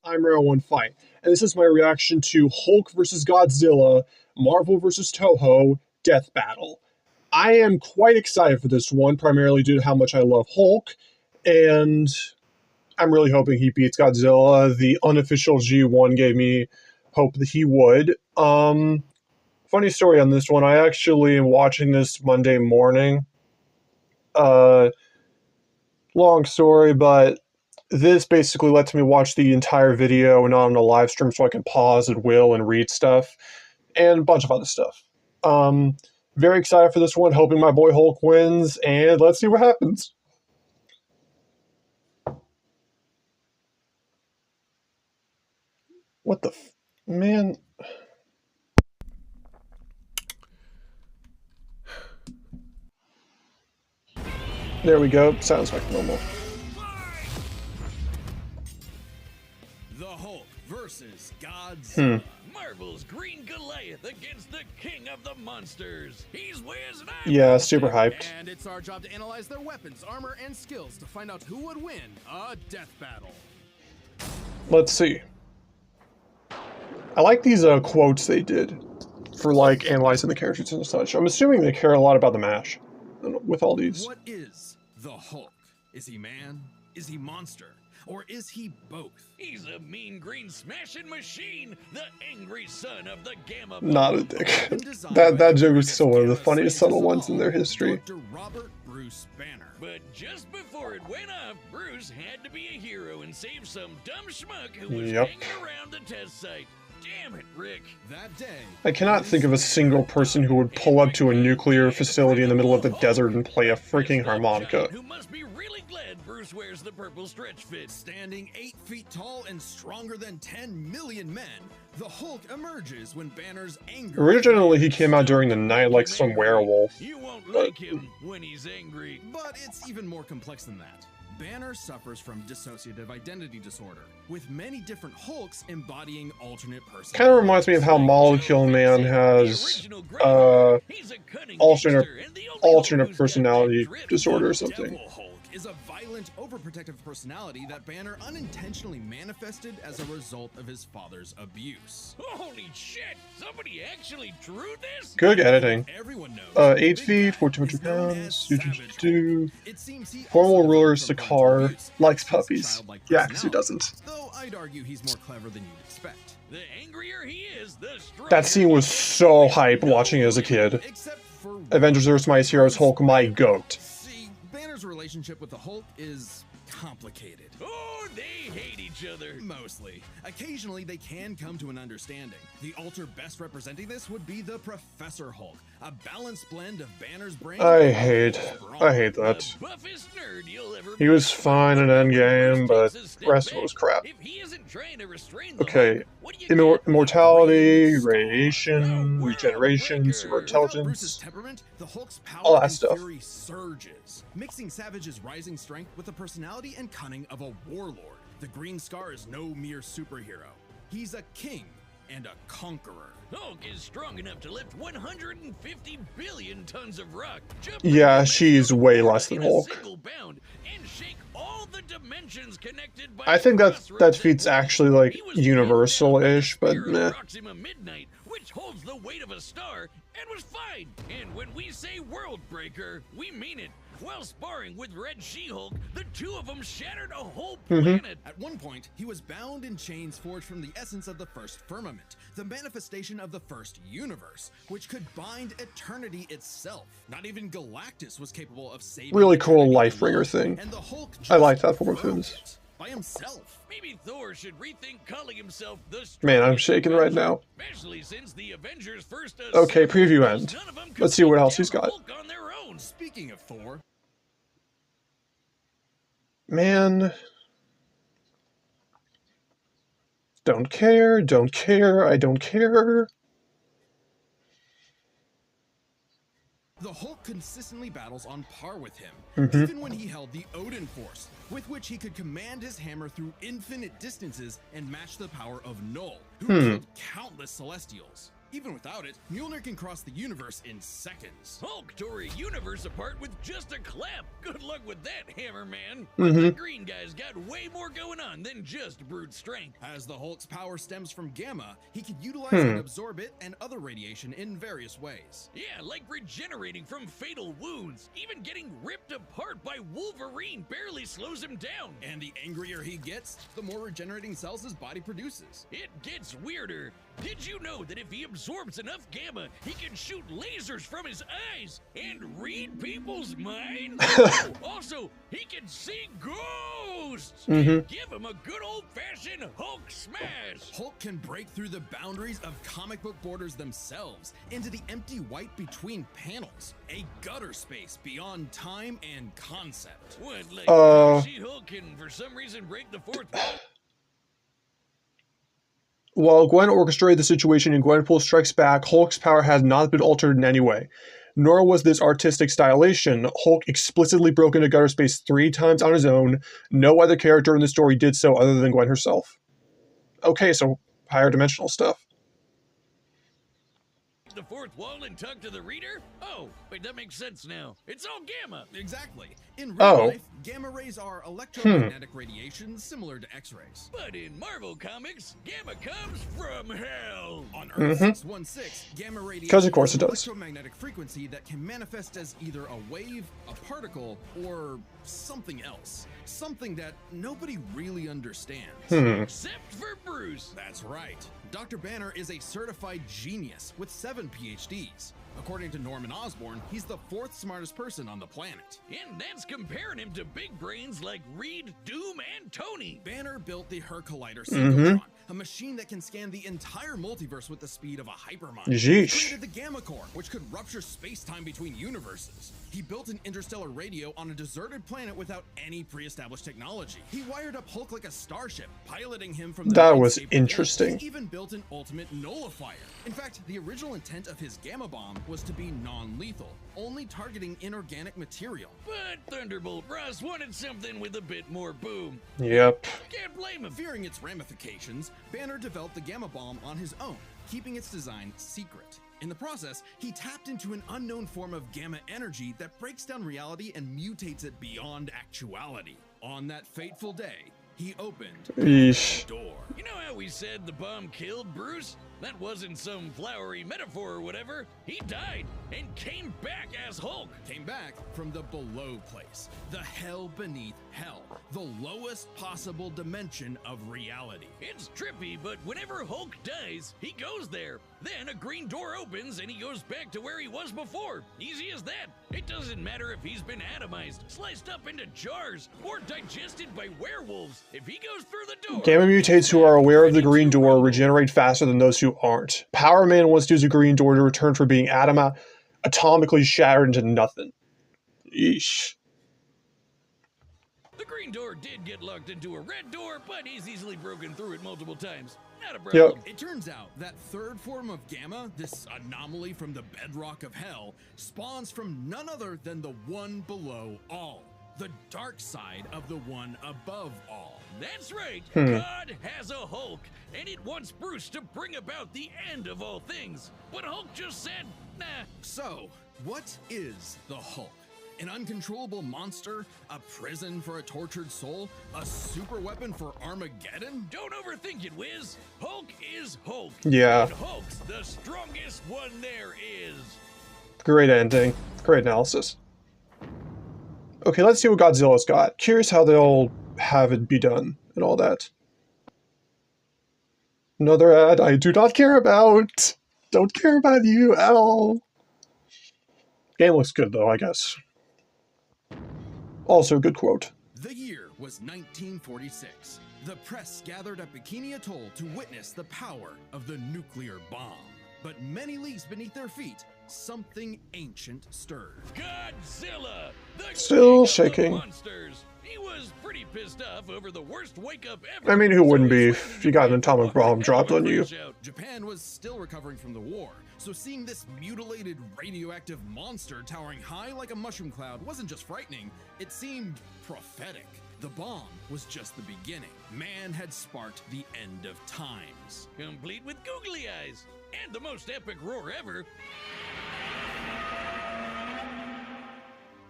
I'm Rare One Fight, and this is my reaction to Hulk vs. Godzilla, Marvel vs. Toho, Death Battle. I am quite excited for this one, primarily due to how much I love Hulk, and I'm really hoping he beats Godzilla. The unofficial G1 gave me hope that he would. Funny story on this one, I actually am watching this Monday morning. Uh, Long story, but this basically lets me watch the entire video and not on a live stream so I can pause at will and read stuff and a bunch of other stuff. Very excited for this one, hoping my boy Hulk wins, and let's see what happens. What the man? There we go. Sounds like normal. The Hulk versus Godzilla. Marvel's Green Goliath against the king of the monsters. He's whiz and I'm Yeah, super hyped. And it's our job to analyze their weapons, armor, and skills to find out who would win a death battle. Let's see. I like these quotes they did for like analyzing the characters and such. I'm assuming they care a lot about the MASH with all these. What is the Hulk? Is he man? Is he monster? Or is he both? He's a mean green smashing machine, the angry son of the Gamma. Not a dick. that joke was still one of the funniest subtle ones in their history. Dr. Robert Bruce Banner. But just before it went off, Bruce had to be a hero and save some dumb schmuck who was hanging around the test site. Damn it, Rick. That day, I cannot think of a single person who would pull up to a nuclear facility in the middle of the desert and play a freaking harmonica. Who must be really glad Bruce wears the purple stretch fit. Standing 8 feet tall and stronger than 10 million men, the Hulk emerges when Banner's anger. Originally, he came out during the night like some werewolf. You won't like him when he's angry. But it's even more complex than that. Banner suffers from dissociative identity disorder, with many different Hulks embodying alternate personalities. Kind of reminds me of how Molecule Man has alternate personality disorder or something. Devil Hulk is a violent, overprotective personality that Banner unintentionally manifested as a result of his father's abuse. Holy shit! Somebody actually drew this? Good editing. Everyone knows. 8 feet, 1,400 pounds, It seems he formal also ruler suffers from Sakar abuse likes because of his puppies. childlike Yeah, because who personality. doesn't? Though I'd argue he's more clever than you'd expect. The angrier he is, the stronger. That scene was so hype watching it as a kid. Except for Avengers vs. Mighty Heroes Hulk, my goat. See, Banner's relationship with the Hulk is complicated. Oh, they hate each other. Mostly. Occasionally, they can come to an understanding. The alter best representing this would be the Professor Hulk, a balanced blend of Banner's brain. I hate that. The buffest nerd you'll ever He was fine in Endgame, but the rest of it was crap. If he isn't trying to restrain the Okay, Hulk, what do you get? immortality, radiation, regeneration, super Without Bruce's intelligence. temperament, the Hulk's power All that and stuff. fury surges, mixing Savage's rising strength with the personality and cunning of a warlord. The Green Scar is no mere superhero. He's a king and a conqueror. Hulk is strong enough to lift 150 billion tons of rock. Jump Yeah, around she's the way world less than in a Hulk. single bound and shake all the dimensions connected by I think that crossroads feat's and actually like he was universal-ish, but pinned down by the meh. spear of Proxima Midnight, which holds the weight of a star and was fine. And when we say world breaker, we mean it. While sparring with Red She-Hulk, the two of them shattered a whole planet. At one point, he was bound in chains forged from the essence of the first firmament, the manifestation of the first universe, which could bind eternity itself. Not even Galactus was capable of saving Really cool eternity life ringer alone, thing. and the Hulk I like just that form of broke his. it by himself. Maybe Thor should rethink calling himself the Man, I'm strongest shaking right now. especially since the Avengers first Okay, preview end. none of them could Let's see what take else he's down got. Hulk on their own. Speaking of Thor, Man. Don't care, I don't care. the Hulk consistently battles on par with him, Mm-hmm. even when he held the Odin Force, with which he could command his hammer through infinite distances and match the power of Null, who killed countless Celestials. Even without it, Mjolnir can cross the universe in seconds. Hulk tore a universe apart with just a clap. Good luck with that, Hammerman. But the green guy's got way more going on than just brute strength. As the Hulk's power stems from gamma, he can utilize and absorb it and other radiation in various ways. Yeah, like regenerating from fatal wounds. Even getting ripped apart by Wolverine barely slows him down. And the angrier he gets, the more regenerating cells his body produces. It gets weirder. Did you know that if he absorbs enough gamma, he can shoot lasers from his eyes and read people's minds? Also, he can see ghosts! Give him a good old-fashioned Hulk smash! Hulk can break through the boundaries of comic book borders themselves into the empty white between panels, a gutter space beyond time and concept. What, like She-Hulk can for some reason break the fourth wall? While Gwen orchestrated the situation in Gwenpool Strikes Back, Hulk's power has not been altered in any way. Nor was this artistic stylation. Hulk explicitly broke into gutter space 3 times on his own. No other character in the story did so other than Gwen herself. Okay, so higher dimensional stuff. The fourth wall and talk to the reader? Oh, wait, that makes sense now. It's all gamma. Exactly. In real life, gamma rays are electromagnetic radiation similar to X-rays. But in Marvel Comics, gamma comes from hell. On Earth 616, gamma radiation Because of course is it an does. electromagnetic frequency that can manifest as either a wave, a particle, or something else. Something that nobody really understands. Except for Bruce. That's right. Dr. Banner is a certified genius with 7 PhDs. According to Norman Osborn, he's the 4th smartest person on the planet. And that's comparing him to big brains like Reed, Doom, and Tony. Banner built the Her Collider Synchrotron, a machine that can scan the entire multiverse with the speed of a hypermind. He created the Gamma Core, which could rupture space-time between universes. He built an interstellar radio on a deserted planet without any pre-established technology. He wired up Hulk like a starship, piloting him from the That was lightsaber interesting. He even built an ultimate nullifier. In fact, the original intent of his Gamma Bomb was to be non-lethal, only targeting inorganic material. But Thunderbolt Ross wanted something with a bit more boom. Yep. Can't blame him. Fearing its ramifications, Banner developed the Gamma Bomb on his own, keeping its design secret. In the process, he tapped into an unknown form of gamma energy that breaks down reality and mutates it beyond actuality. On that fateful day, he opened the door. You know how we said the bomb killed Bruce? That wasn't some flowery metaphor or whatever. He died and came back as Hulk. Came back from the below place, the hell beneath hell, the lowest possible dimension of reality. It's trippy, but whenever Hulk dies, he goes there. Then a green door opens and he goes back to where he was before. Easy as that. It doesn't matter if he's been atomized, sliced up into jars, or digested by werewolves. If he goes through the door... Gamma mutates who are aware of the green door regenerate faster than those who aren't. Power Man wants to use a green door to return for being atomically shattered into nothing. Yeesh. The green door did get locked into a red door, but he's easily broken through it multiple times. Not a problem. It turns out that third form of gamma, this anomaly from the bedrock of hell, spawns from none other than the one below all. The dark side of the one above all. That's right. God has a Hulk, and it wants Bruce to bring about the end of all things. But Hulk just said, nah. So, what is the Hulk? An uncontrollable monster? A prison for a tortured soul? A super weapon for Armageddon? Don't overthink it, Wiz. Hulk is Hulk. Yeah. And Hulk's the strongest one there is. Great ending. Great analysis. Okay, let's see what Godzilla's got. Curious how they'll have it be done and all that. Another ad I do not care about. Don't care about you at all. Game looks good though, I guess. Also, good quote. The year was 1946. The press gathered at Bikini Atoll to witness the power of the nuclear bomb. But many leagues beneath their feet, something ancient stirred. Godzilla! The Still king shaking. of the monsters. He was pretty pissed off over the worst wake-up ever. I mean, who wouldn't So be he's if you got an atomic bomb dropped on you? Japan was still recovering from the war, so seeing this mutilated radioactive monster towering high like a mushroom cloud wasn't just frightening, it seemed prophetic. The bomb was just the beginning. Man had sparked the end of times. Complete with googly eyes and the most epic roar ever.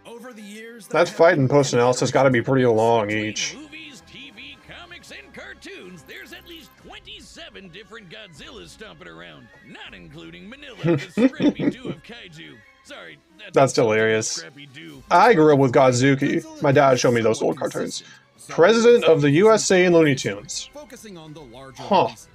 Over the years, That fight and post-analysis got to be pretty long Between each. movies, TV, comics, and cartoons, there's at least 27 different Godzillas stomping around, not including Manila, the Scrappy-Doo of kaiju. Sorry, That's hilarious. Scrappy-Doo. I grew up with Godzuki. My dad showed me those old cartoons. President of the USA in Looney Tunes. Focusing on the larger Huh. releases.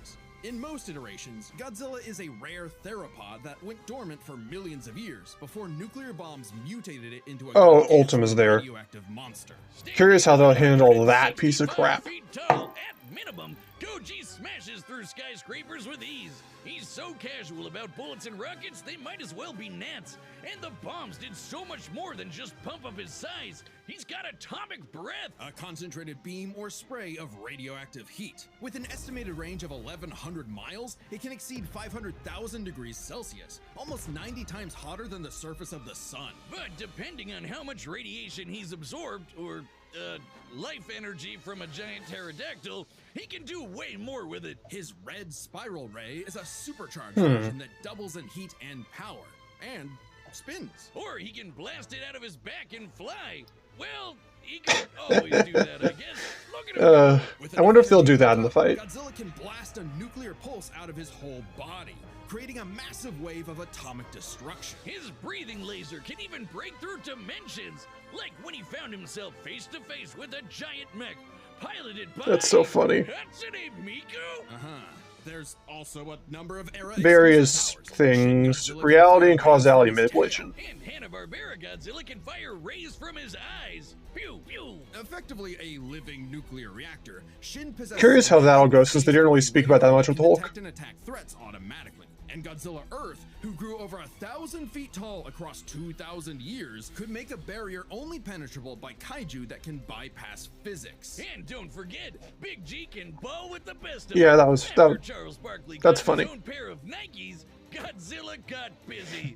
In most iterations, Godzilla is a rare theropod that went dormant for millions of years before nuclear bombs mutated it into a Oh, gargantuan Ultima's there. radioactive monster. Curious how they'll handle that piece of crap. 65 feet tall, at minimum, Goji smashes through skyscrapers with ease. He's so casual about bullets and rockets, they might as well be gnats. And the bombs did so much more than just pump up his size. He's got atomic breath. A concentrated beam or spray of radioactive heat. With an estimated range of 1,100 miles, it can exceed 500,000 degrees Celsius, almost 90 times hotter than the surface of the sun. But depending on how much radiation he's absorbed, or life energy from a giant pterodactyl, he can do way more with it. His red spiral ray is a supercharged version that doubles in heat and power, and spins. Or he can blast it out of his back and fly. Well, he can always do that, I guess. Look at him. With I wonder if they'll do that in the fight. Godzilla can blast a nuclear pulse out of his whole body, creating a massive wave of atomic destruction. His breathing laser can even break through dimensions, like when he found himself face to face with a giant mech piloted by That's so funny. Hatsune Miku. There's also a number of era Various exclusive powers. things. Godzilla can Reality fire and causality lasers from his manipulation. And Hanna-Barbera Godzilla can fire rays from his eyes. Pew, pew. tail. Effectively a living nuclear reactor, Shin possesses... Curious how that'll go, since they didn't really speak about that much with can Hulk. detect and attack threats automatically. And Godzilla Earth, who grew over 1,000 feet tall across 2,000 years, could make a barrier only penetrable by kaiju that can bypass physics. And don't forget, Big G can ball with the best of Yeah, them. that was- After that- Charles Barkley that's got funny. his own pair of Nikes, Godzilla got busy.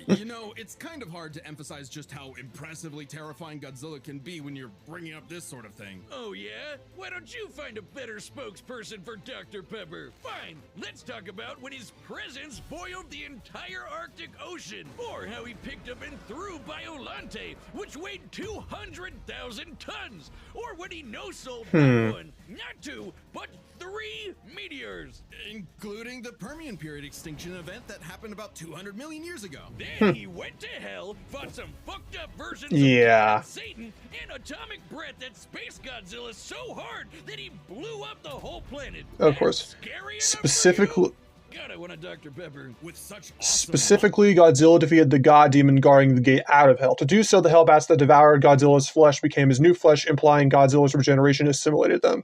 You know, it's kind of hard to emphasize just how impressively terrifying Godzilla can be when you're bringing up this sort of thing. Oh yeah? Why don't you find a better spokesperson for Dr. Pepper? Fine, let's talk about when his presence boiled the entire Arctic Ocean, or how he picked up and threw Biolante, which weighed 200,000 tons, or when he no-sold not one, not two, but 3 meteors. Including the Permian period extinction event that happened about 200 million years ago. Then he went to hell, fought some fucked up versions Yeah. of God and Satan, and atomic breath that Space Godzilla so hard that he blew up the whole planet. Of course. That's scary enough for Specifically, you? God, I want a Dr. Pepper. With such awesome specifically, Godzilla defeated the god demon guarding the gate out of hell. To do so, the Hellbats that devoured Godzilla's flesh became his new flesh, implying Godzilla's regeneration assimilated them.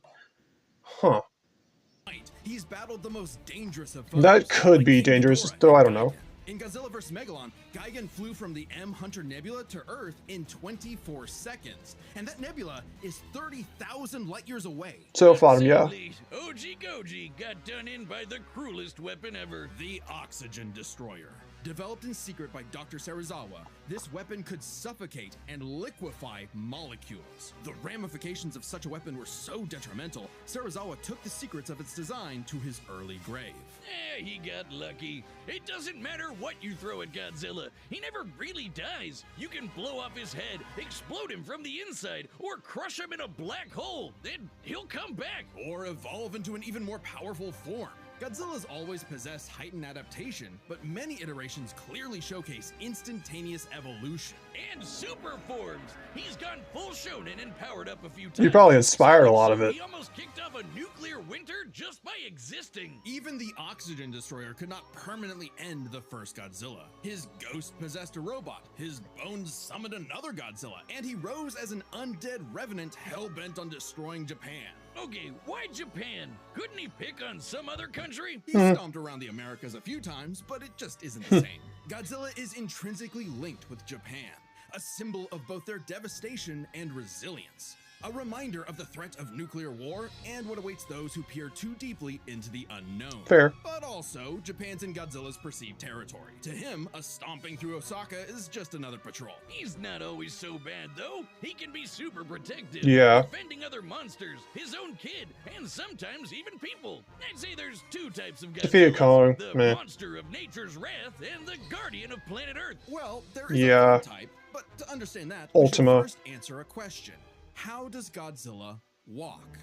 Huh. might, he's battled the most dangerous of foes. That could like be King dangerous, Ghidorah though I and don't know. Gigan. In Godzilla vs. Megalon, Gigan flew from the M Hunter Nebula to Earth in 24 seconds. And that nebula is 30,000 light years away. So far, yeah. Sadly, OG Goji got done in by the cruelest weapon ever. The Oxygen Destroyer. Developed in secret by Dr. Serizawa, this weapon could suffocate and liquefy molecules. The ramifications of such a weapon were so detrimental, Serizawa took the secrets of its design to his early grave. He got lucky. It doesn't matter what you throw at Godzilla. He never really dies. You can blow off his head, explode him from the inside, or crush him in a black hole. Then he'll come back. Or evolve into an even more powerful form. Godzilla's always possessed heightened adaptation, but many iterations clearly showcase instantaneous evolution. And super forms. He's gone full shonen and powered up a few times. You probably inspired a lot of So it. He almost kicked off a nuclear winter just by existing. Even the Oxygen Destroyer could not permanently end the first Godzilla. His ghost possessed a robot, his bones summoned another Godzilla, and he rose as an undead revenant hell-bent on destroying Japan. Okay, why Japan? Couldn't he pick on some other country? He stomped around the Americas a few times, but it just isn't the same. Godzilla is intrinsically linked with Japan, a symbol of both their devastation and resilience. a reminder of the threat of nuclear war and what awaits those who peer too deeply into the unknown. Fair. But also, Japan's and Godzilla's perceived territory. To him, a stomping through Osaka is just another patrol. He's not always so bad, though. He can be super protective. Yeah. Defending other monsters, his own kid, and sometimes even people. I'd say there's two types of Defeated Godzillas. Kong, The meh. monster of nature's wrath and the guardian of planet Earth. Well, there is Yeah. a third type, but to understand that, we should Ultima. first answer a question. How does Godzilla walk?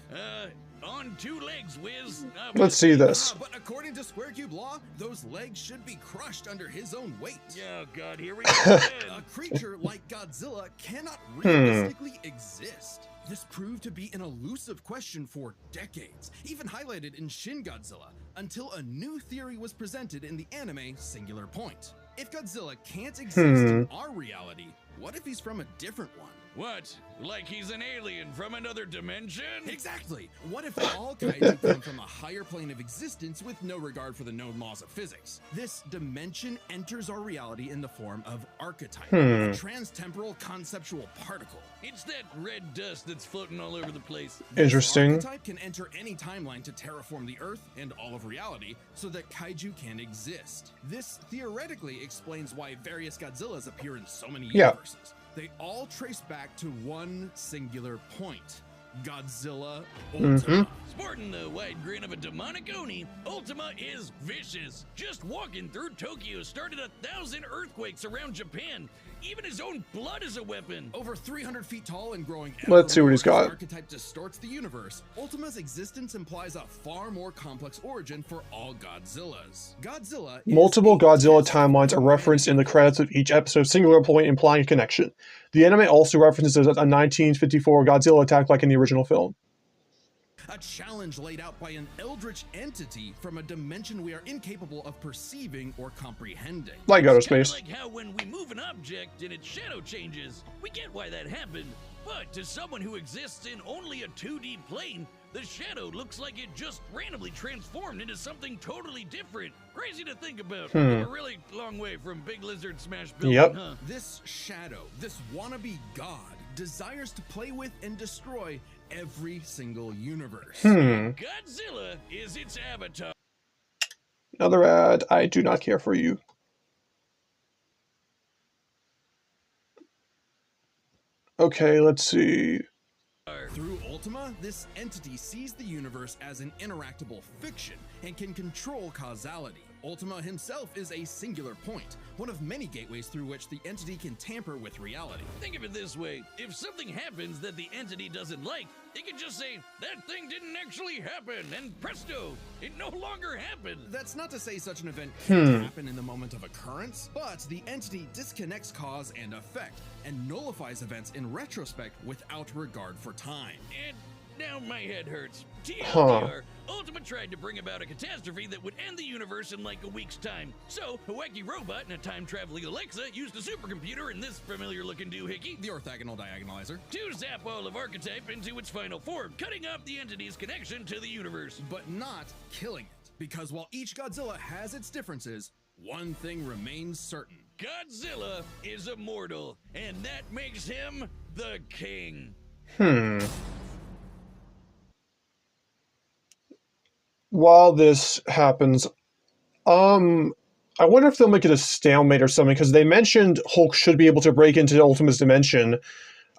On two legs, Wiz. Let's see this. But according to Square Cube law, those legs should be crushed under his own weight. Oh, God, here we go again. A creature like Godzilla cannot realistically exist. This proved to be an elusive question for decades, even highlighted in Shin Godzilla, until a new theory was presented in the anime Singular Point. If Godzilla can't exist in our reality, what if he's from a different one? What? Like he's an alien from another dimension? Exactly! What if all kaiju come from a higher plane of existence with no regard for the known laws of physics? This dimension enters our reality in the form of archetype, a trans-temporal conceptual particle. It's that red dust that's floating all over the place. Interesting. This archetype can enter any timeline to terraform the Earth and all of reality so that kaiju can exist. This theoretically explains why various Godzillas appear in so many Yeah. universes. They all trace back to one singular point: Godzilla Ultima. Sporting the wide grin of a demonic Oni, Ultima is vicious. Just walking through Tokyo started 1,000 earthquakes around Japan. Even his own blood is a weapon. Over 300 feet tall and growing Let's see what ever he's more, got. his archetype distorts the universe. Ultima's existence implies a far more complex origin for all Godzillas. Godzilla is Multiple a Godzilla test timelines are of referenced in the credits of each episode, Singular Point implying a connection. The anime also references a 1954 Godzilla attack like in the original film. a challenge laid out by an eldritch entity from a dimension we are incapable of perceiving or comprehending. Like outer It's kinda space. like how when we move an object and its shadow changes, we get why that happened. But to someone who exists in only a 2D plane, the shadow looks like it just randomly transformed into something totally different. Crazy to think about. We're a really long way from Big Lizard Smash Building, Yep. huh? This shadow, this wannabe god, desires to play with and destroy every single universe. Godzilla is its avatar. Another ad. I do not care for you. Okay, let's see. Through Ultima, this entity sees the universe as an interactable fiction and can control causality. Ultima himself is a singular point, one of many gateways through which the entity can tamper with reality. Think of it this way. If something happens that the entity doesn't like, it can just say, that thing didn't actually happen, and presto, it no longer happened. That's not to say such an event can't happen in the moment of occurrence, but the entity disconnects cause and effect and nullifies events in retrospect without regard for time. And now my head hurts. Huh. TLDR, Ultima tried to bring about a catastrophe that would end the universe in like a week's time. So, a wacky robot and a time-traveling Alexa used a supercomputer and this familiar-looking doohickey The orthogonal diagonalizer. to zap all of Archetype into its final form, cutting off the entity's connection to the universe. But not killing it. Because while each Godzilla has its differences, one thing remains certain. Godzilla is immortal, and that makes him the king. While this happens, I wonder if they'll make it a stalemate or something, because they mentioned Hulk should be able to break into Ultima's dimension.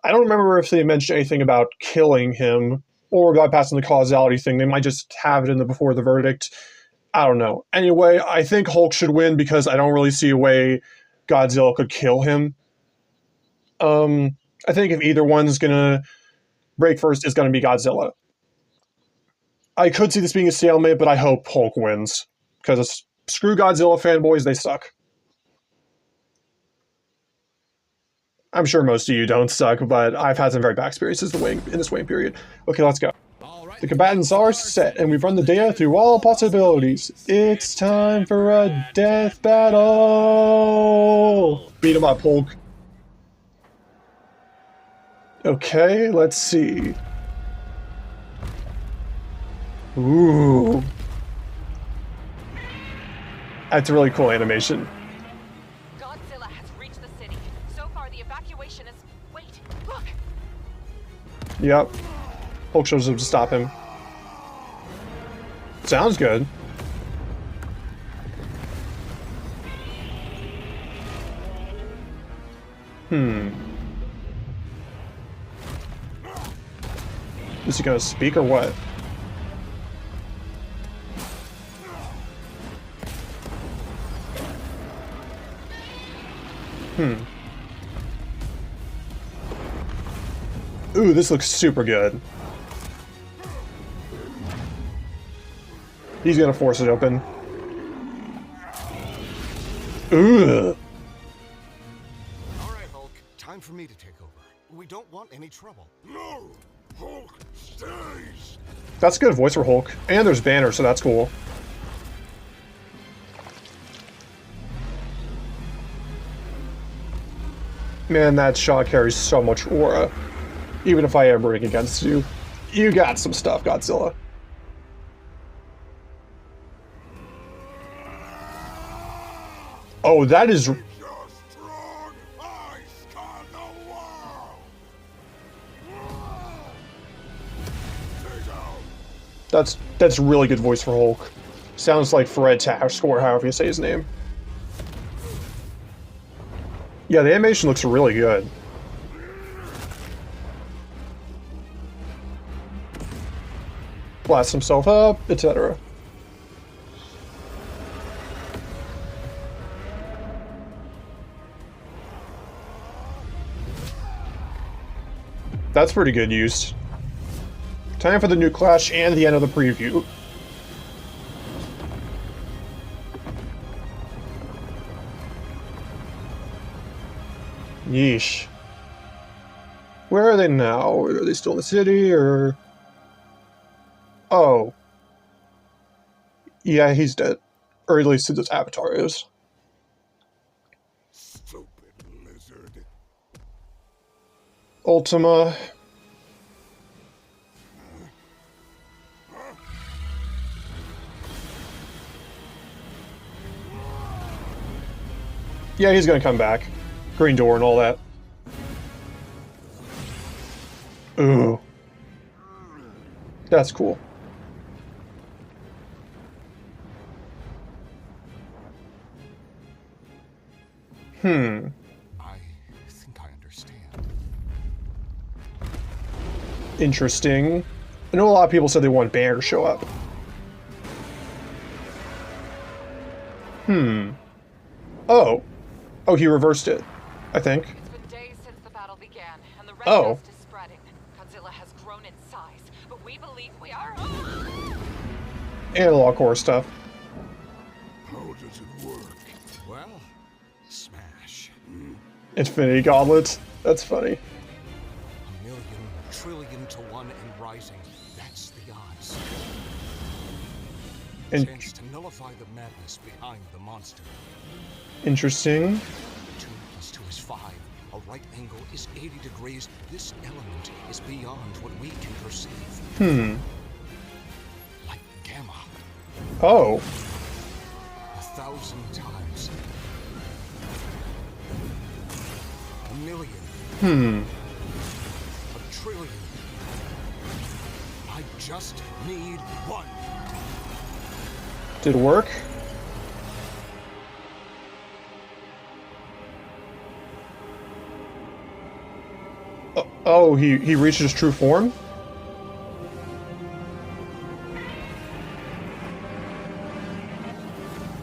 I don't remember if they mentioned anything about killing him or bypassing the causality thing. They might just have it in the before the verdict. I don't know. Anyway, I think Hulk should win because I don't really see a way Godzilla could kill him. I think if either one's gonna break first, it's gonna be Godzilla. I could see this being a stalemate, but I hope Hulk wins. Because screw Godzilla fanboys, they suck. I'm sure most of you don't suck, but I've had some very bad experiences in this waiting period. Okay, let's go. Alright, The combatants are set, and we've run the data through all possibilities. It's time for a death battle! Beat him up, Hulk. Okay, let's see. Ooh. That's a really cool animation. Godzilla has reached the city. So far, the evacuation is... Wait, look! Yep. Hulk shows up to stop him. Sounds good. Is he gonna speak or what? Ooh, this looks super good. He's gonna force it open. Ooh. All right, Hulk. Time for me to take over. We don't want any trouble. No! Hulk stays! That's a good voice for Hulk. And there's Banner, so that's cool. Man, that shot carries so much aura. Even if I am rooting against you, you got some stuff, Godzilla. Oh, that is... Your strong eyes scan the world! Take out! That's really good voice for Hulk. Sounds like Fred Task, or however you say his name. Yeah, the animation looks really good. Blasts himself up, etc. That's pretty good use. Time for the new clash and the end of the preview. Yeesh. Where are they now? Are they still in the city, or... Oh. Yeah, he's dead. Or at least his avatar is. Stupid lizard. Ultima. Yeah, he's gonna come back. Green door and all that. Ooh. That's cool. I think I understand. Interesting. I know a lot of people said they want Banner to show up. Oh. Oh, he reversed it, I think. It's been days since the battle began, and the red Oh. dust is spreading. Godzilla has grown in size, but we believe we are. Analog core stuff. How does it work? Well, smash. Infinity Gauntlets. That's funny. 1,000,000,000 trillion to 1 and rising. That's the odds. In- Chance to nullify the madness behind the monster. Interesting. 2 + 2 is 5. A right angle is 80 degrees. This element is beyond what we can perceive. Like gamma. Oh. 1,000 times. 1,000,000. A trillion. I just need 1. Did it work? Oh, he reached his true form?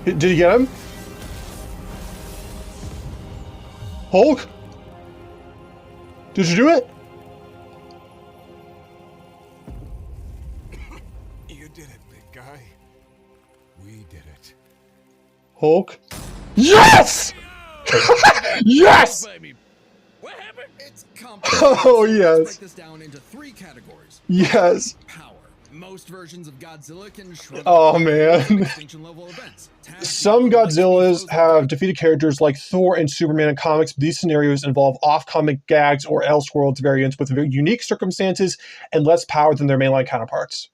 Did he get him? Hulk? Did you do it? You did it, big guy. We did it. Hulk? Yes! Yes! Baby. What happened? It's complex. Oh, Let's yes. break this down into 3 categories. Yes. Power. Most versions of Godzilla can shrug Oh, man. extinction level events. Some Godzillas have defeated characters like Thor and Superman in comics, but these scenarios involve off-comic gags or Elseworlds variants with very unique circumstances and less power than their mainline counterparts.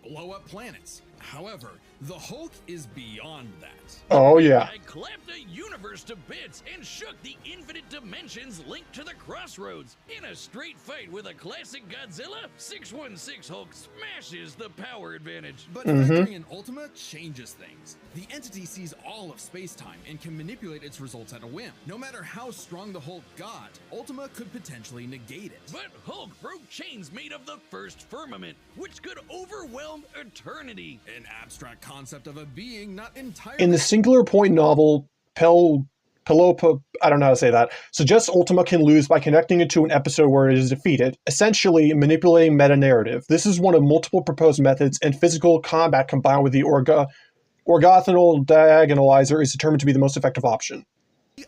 Blow up planets. However, the Hulk is beyond that. Oh, yeah. I clapped the universe to bits and shook the infinite dimensions linked to the crossroads. In a straight fight with a classic Godzilla, 616 Hulk smashes the power advantage. But factoring in Ultima changes things. The entity sees all of space-time and can manipulate its results at a whim. No matter how strong the Hulk got, Ultima could potentially negate it. But Hulk broke chains made of the first firmament, which could overwhelm eternity. An abstract concept of a being not entirely... In the Singular Point novel, Pelopa, I don't know how to say that, suggests Ultima can lose by connecting it to an episode where it is defeated, essentially manipulating meta-narrative. This is one of multiple proposed methods, and physical combat combined with the orthogonal diagonalizer is determined to be the most effective option.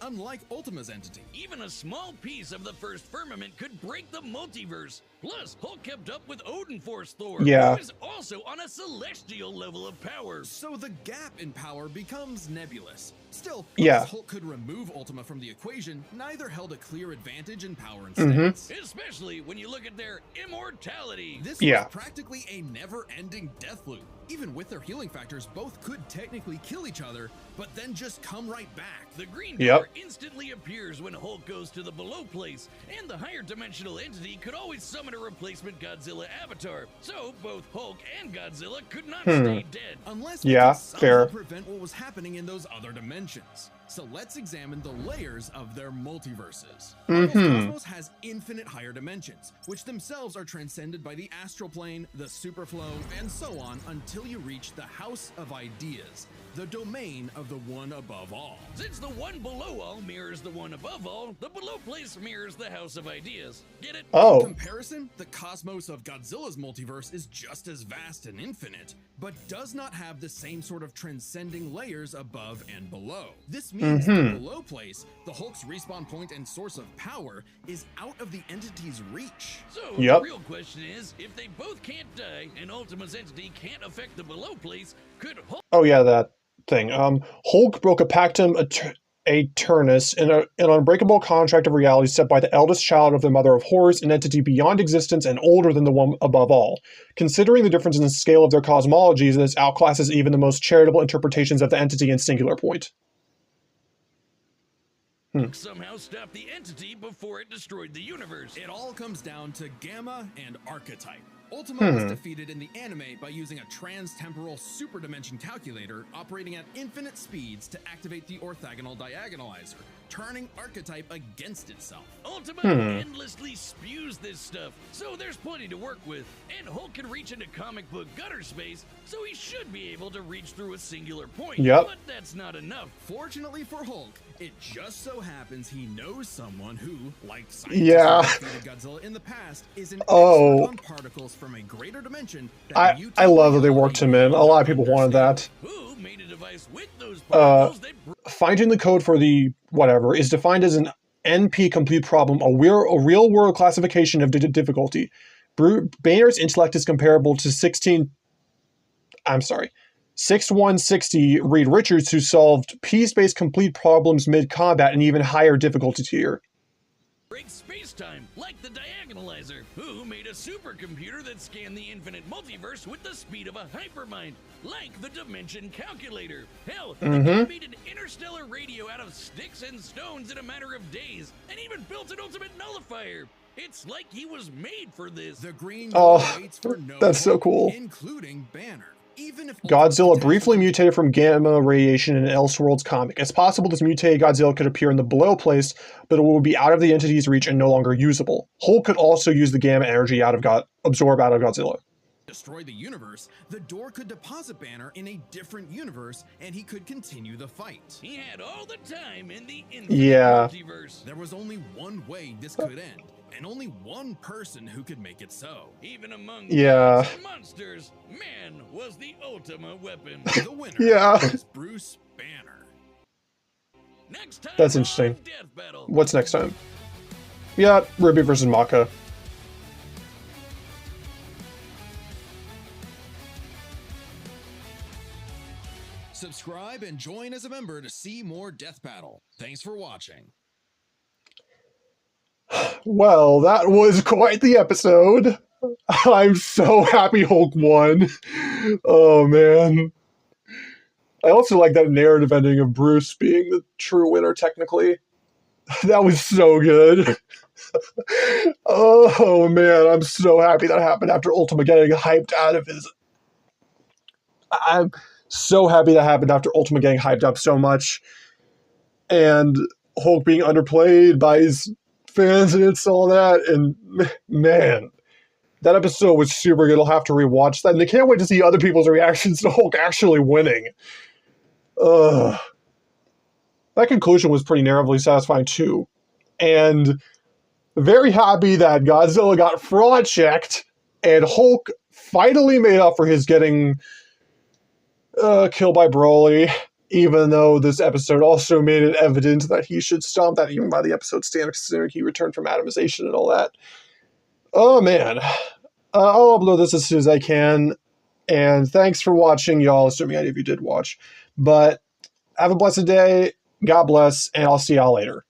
Unlike Ultima's entity. Even a small piece of the first firmament could break the multiverse. Plus, Hulk kept up with Odin Force Thor, Yeah. who is also on a celestial level of power. So the gap in power becomes nebulous. Still, Yeah. whilst Hulk could remove Ultima from the equation, neither held a clear advantage in power and stats. Especially when you look at their immortality. This Yeah. was practically a never-ending death loop. Even with their healing factors, both could technically kill each other, but then just come right back. The green Yep. door instantly appears when Hulk goes to the below place, and the higher dimensional entity could always summon a replacement Godzilla avatar. So both Hulk and Godzilla could not stay dead. Unless Yeah, we could somehow fair. prevent what was happening in those other dimensions. So let's examine the layers of their multiverses. Marvel's Cosmos has infinite higher dimensions, which themselves are transcended by the astral plane, the superflow, and so on until you reach the House of Ideas, the domain of the one above all. Since the one below all mirrors the one above all, the below place mirrors the House of Ideas. Get it? In Oh, comparison, the cosmos of Godzilla's multiverse is just as vast and infinite, but does not have the same sort of transcending layers above and below. This means the below place, the Hulk's respawn point and source of power, is out of the entity's reach. So Yep. the real question is, if they both can't die and Ultima's entity can't affect the below place, could Hulk oh yeah, that thing. Hulk broke a pactum aeternus, an unbreakable contract of reality set by the eldest child of the mother of horrors, an entity beyond existence and older than the one above all. Considering the difference in the scale of their cosmologies, this outclasses even the most charitable interpretations of the entity in Singular Point. somehow stop the entity before it destroyed the universe? It all comes down to Gamma and Archetype. Ultima was defeated in the anime by using a trans-temporal superdimension calculator operating at infinite speeds to activate the orthogonal diagonalizer, turning Archetype against itself. Ultima endlessly spews this stuff, so there's plenty to work with. And Hulk can reach into comic book gutter space, so he should be able to reach through a singular point. Yep. But that's not enough. Fortunately for Hulk, it just so happens he knows someone who, like Yeah. scientists who defeated Godzilla in the past, is an Oh. expert on particles from a greater dimension that I mutate love that they worked reality him in. A lot of people wanted that. Who made a device with those particles that Finding the code for the whatever is defined as an NP complete problem, a real world classification of difficulty. Boehner's intellect is comparable to 6160 Reed Richards, who solved P-space complete problems mid-combat and even higher difficulty tier. break space-time, like the diagonalizer, who made a supercomputer that scanned the infinite multiverse with the speed of a hypermind, like the dimension calculator. Hell, the guy made an interstellar radio out of sticks and stones in a matter of days, and even built an ultimate nullifier. It's like he was made for this. The green Oh, door waits for no that's so one, cool. including Banner. Even if Godzilla briefly mutated from gamma radiation in an Elseworlds comic. It's possible this mutated Godzilla could appear in the below place, but it will be out of the entity's reach and no longer usable. Hulk could also use the gamma energy absorb out of Godzilla. destroy the universe, the door could deposit Banner in a different universe, and he could continue the fight. He had all the time in the infinite Yeah. multiverse. There was only one way this could end, and only one person who could make it so. Even among Yeah. gods and monsters, man was the ultimate weapon. The winner Yeah. is Bruce Banner. Next time That's on interesting. Death Battle. What's next time? Yeah, Ruby versus Maka. Subscribe and join as a member to see more Death Battle. Thanks for watching. Well, that was quite the episode. I'm so happy Hulk won. Oh, man. I also like that narrative ending of Bruce being the true winner, technically. That was so good. Oh, man, I'm so happy that happened after Ultima getting hyped out of his... I'm so happy that happened after Ultima getting hyped up so much. And Hulk being underplayed by his fans and it's all that. And, man... That episode was super good. I'll have to rewatch that. And I can't wait to see other people's reactions to Hulk actually winning. That conclusion was pretty narrowly satisfying, too. And very happy that Godzilla got fraud checked and Hulk finally made up for his getting killed by Broly, even though this episode also made it evident that he should stomp that even by the episode standard, considering he returned from atomization and all that. Oh, man. I'll upload this as soon as I can. And thanks for watching, y'all, assuming any of you did watch. But have a blessed day. God bless, and I'll see y'all later.